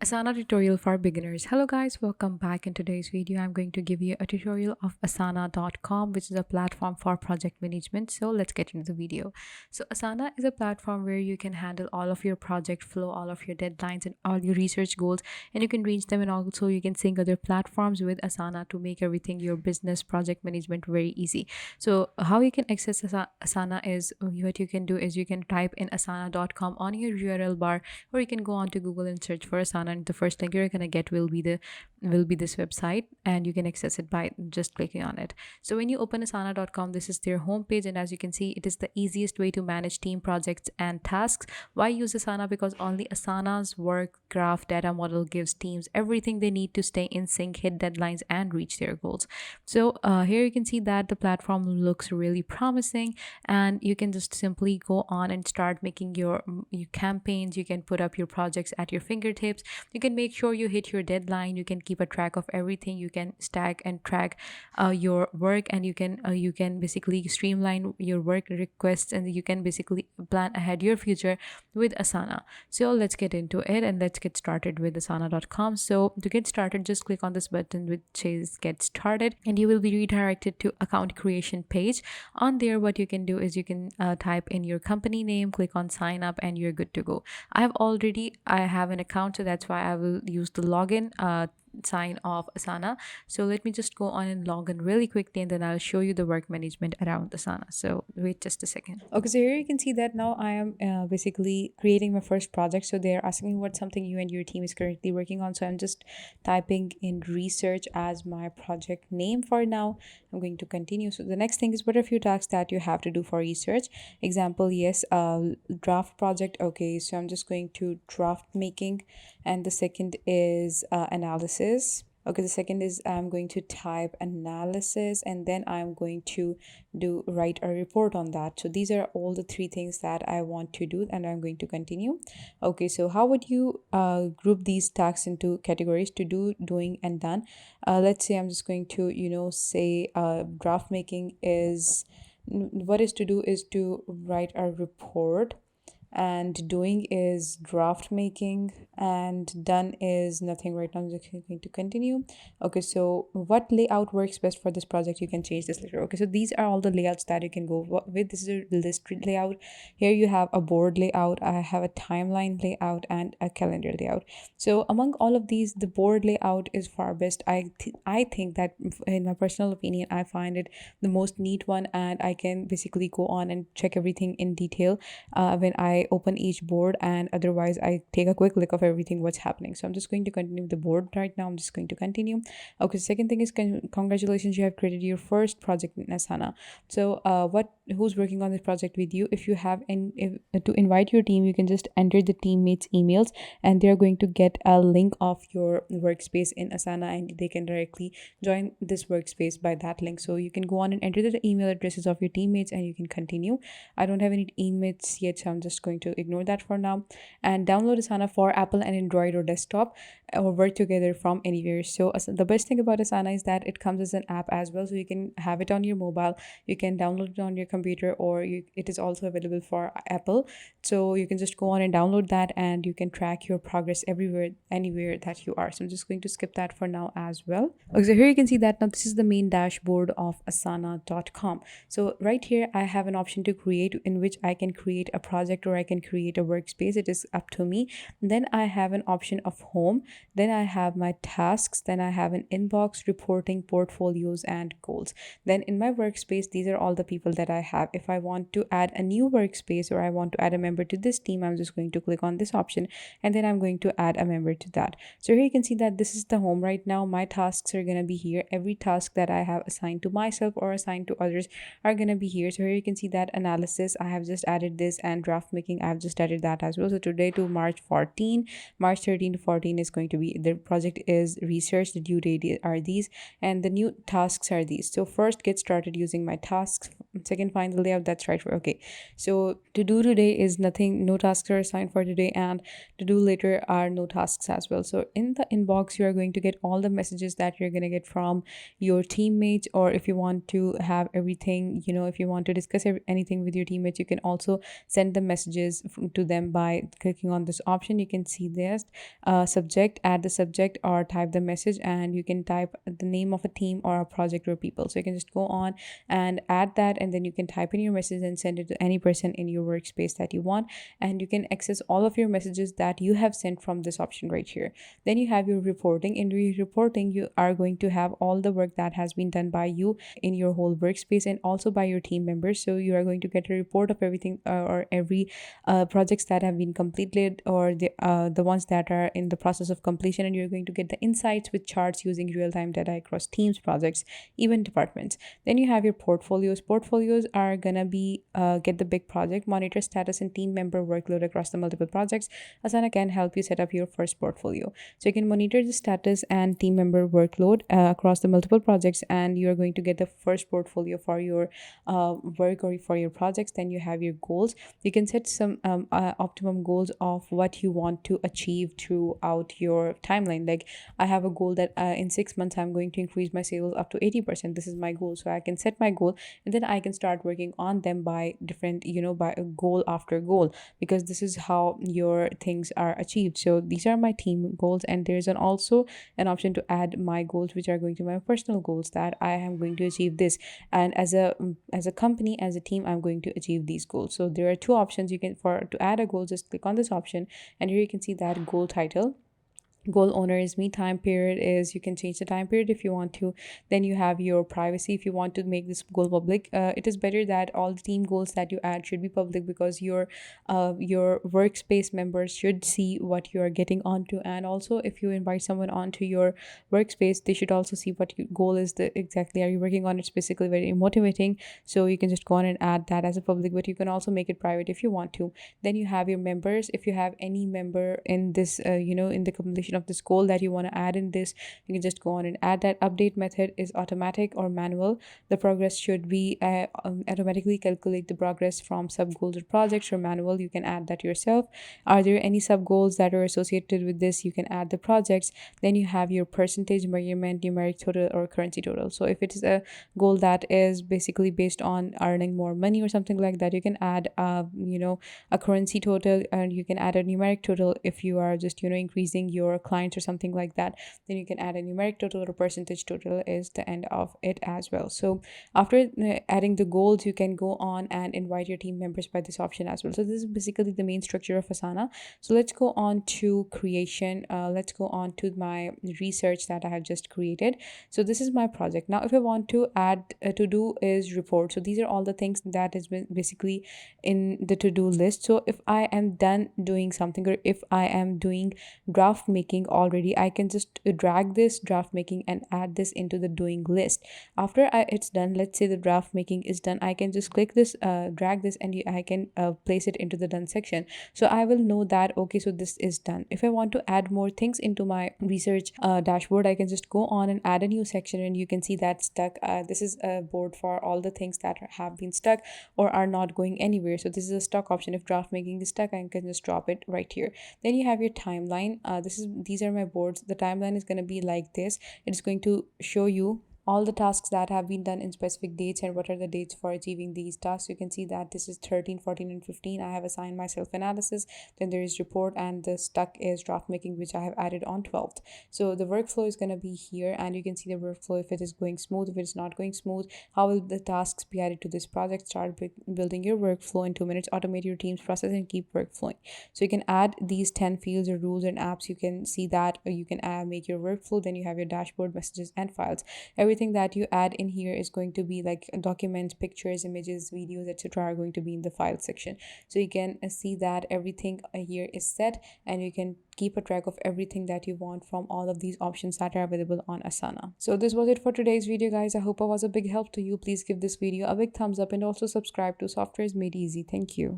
Asana tutorial for beginners. Hello guys, welcome back. In today's video, I'm going to give you a tutorial of Asana.com, which is a platform for project management. So let's get into the video. So Asana is a platform where you can handle all of your project flow, all of your deadlines and all your research goals, and you can reach them, and also you can sync other platforms with Asana to make everything your business project management very easy. So how you can access Asana is what you can do is you can type in Asana.com on your URL bar, or you can go on to Google and search for Asana, and the first link you're gonna get will be this website, and you can access it by just clicking on it. So when you open Asana.com, this is their homepage, and as you can see, it is the easiest way to manage team projects and tasks. Why use Asana? Because only Asana's work graph data model gives teams everything they need to stay in sync, hit deadlines, and reach their goals. So here you can see that the platform looks really promising, and you can just simply go on and start making your campaigns. You can put up your projects at your fingertips. You can make sure you hit your deadline. You can keep a track of everything. You can stack and track your work, and you can basically streamline your work requests, and you can basically plan ahead your future with Asana. So let's get into it, and let's get started with Asana.com. So to get started, just click on this button which says get started, and you will be redirected to account creation page. On there, what you can do is you can type in your company name, click on sign up, and you're good to go. I have an account, so that's why I will use the login sign of Asana. So let me just go on and log in really quickly, and then I'll show you the work management around Asana. So wait just a second. Okay, so here you can see that now I am basically creating my first project. So they're asking me what something you and your team is currently working on. So I'm just typing in research as my project name for now. I'm going to continue. So the next thing is, what are a few tasks that you have to do for research? Example, yes, draft project. Okay, so I'm just going to draft making, and the second is analysis. Okay, the second is I'm going to type analysis, and then I'm going to write a report on that. So these are all the three things that I want to do, and I'm going to continue. Okay, so how would you group these tasks into categories: to do, doing, and done? Let's say I'm just going to say draft making is, what is to do is to write a report, and doing is draft making, and done is nothing. Right now I'm just going to continue. Okay, so what layout works best for this project? You can change this later. Okay, so these are all the layouts that you can go with. This is a list layout. Here you have a board layout, I have a timeline layout, and a calendar layout. So among all of these, the board layout is far best. I think that, in my personal opinion, I find it the most neat one, and I can basically go on and check everything in detail when I open each board, and otherwise I take a quick look of everything what's happening. So I'm just going to continue with the board right now. I'm just going to continue. Okay, second thing is, congratulations, you have created your first project in Asana. So who's working on this project with you? If you have to invite your team, you can just enter the teammates emails, and they're going to get a link of your workspace in Asana, and they can directly join this workspace by that link. So you can go on and enter the email addresses of your teammates, and you can continue. I don't have any teammates yet, so I'm just going to ignore that for now. And download Asana for Apple and Android or desktop, or work together from anywhere. So the best thing about Asana is that it comes as an app as well, so you can have it on your mobile, you can download it on your computer, or it is also available for Apple. So you can just go on and download that, and you can track your progress everywhere, anywhere that you are. So I'm just going to skip that for now as well. Okay, so here you can see that now this is the main dashboard of Asana.com. So right here I have an option to create, in which I can create a project or I can create a workspace. It is up to me. Then I have an option of home, then I have my tasks, then I have an inbox, reporting, portfolios, and goals. Then in my workspace, these are all the people that I have. If I want to add a new workspace, or I want to add a member to this team, I'm just going to click on this option, and then I'm going to add a member to that. So here you can see that this is the home right now. My tasks are going to be here. Every task that I have assigned to myself or assigned to others are going to be here. So here you can see that analysis, I have just added this, and draft making, I've just added that as well. So today to March 14, March 13 to 14 is going to be, the project is research, the due date are these, and the new tasks are these. So first, get started using my tasks second find the layout. That's right. Okay, so to do today is nothing, no tasks are assigned for today, and to do later are no tasks as well. So in the inbox, you are going to get all the messages that you're going to get from your teammates, or if you want to have everything, if you want to discuss anything with your teammates, you can also send the messages to them by clicking on this option. You can see this subject, add the subject, or type the message, and you can type the name of a team or a project or people. So you can just go on and add that, and then you can type in your message and send it to any person in your workspace that you want, and you can access all of your messages that you have sent from this option right here. Then you have your reporting. In your reporting, you are going to have all the work that has been done by you in your whole workspace and also by your team members. So you are going to get a report of everything, or every projects that have been completed, or the ones that are in the process of completion, and you're going to get the insights with charts using real-time data across teams, projects, even departments. Then you have your portfolios. Portfolios are gonna be get the big project, monitor status and team member workload across the multiple projects. Asana can help you set up your first portfolio. So you can monitor the status and team member workload across the multiple projects, and you're going to get the first portfolio for your work or for your projects. Then you have your goals. You can set some optimum goals of what you want to achieve throughout your timeline. Like, I have a goal that in 6 months I'm going to increase my sales up to 80%. This is my goal. So I can set my goal, and then I can start working on them by different, by goal after goal, because this is how your things are achieved. So these are my team goals, and there's also an option to add my goals, which are going to my personal goals, that I am going to achieve this, and as a company, as a team, I'm going to achieve these goals. So there are two options. You can, for to add a goal, just click on this option, and here you can see that goal title, goal owner is me, time period is, you can change the time period if you want to. Then you have your privacy. If you want to make this goal public, it is better that all the team goals that you add should be public, because your workspace members should see what you are getting onto. And also, if you invite someone onto your workspace, they should also see what your goal is, the exactly are you working on. It's basically very motivating. So you can just go on and add that as a public, but you can also make it private if you want to. Then you have your members. If you have any member in this in the completion of this goal that you want to add in this, you can just go on and add that. Update method is automatic or manual. The progress should be automatically calculate the progress from sub goals or projects, or manual, you can add that yourself. Are there any sub goals that are associated with this? You can add the projects. Then you have your percentage, measurement, numeric total, or currency total. So if it is a goal that is basically based on earning more money or something like that, you can add a currency total, and you can add a numeric total. If you are just increasing your clients or something like that, then you can add a numeric total, or percentage total is the end of it as well. So after adding the goals, you can go on and invite your team members by this option as well. So this is basically the main structure of Asana. So let's go on to creation. Let's go on to my research that I have just created. So this is my project. Now if I want to add to do is report. So these are all the things that is basically in the to-do list. So if I am done doing something, or if I am doing draft making already, I can just drag this draft making and add this into the doing list. After it's done, let's say the draft making is done, I can just click this, drag this, and I can place it into the done section. So I will know that, okay, so this is done. If I want to add more things into my research dashboard, I can just go on and add a new section, and you can see that stuck. This is a board for all the things that have been stuck or are not going anywhere. So this is a stuck option. If draft making is stuck, I can just drop it right here. Then you have your timeline. These are my boards. The timeline is going to be like this. It's going to show you all the tasks that have been done in specific dates and what are the dates for achieving these tasks. You can see that this is 13, 14, and 15. I have assigned myself analysis. Then there is report, and the stuck is draft making, which I have added on 12th. So the workflow is going to be here, and you can see the workflow, if it is going smooth, if it's not going smooth, how will the tasks be added to this project. Start building your workflow in 2 minutes, automate your team's process, and keep work flowing. So you can add these 10 fields or rules and apps. You can see that, or you can make your workflow. Then you have your dashboard, messages, and files. Everything that you add in here is going to be like documents, pictures, images, videos, etc. are going to be in the file section. So you can see that everything here is set, and you can keep a track of everything that you want from all of these options that are available on Asana. So this was it for today's video, guys. I hope I was a big help to you. Please give this video a big thumbs up, and also subscribe to Software is Made Easy. Thank you.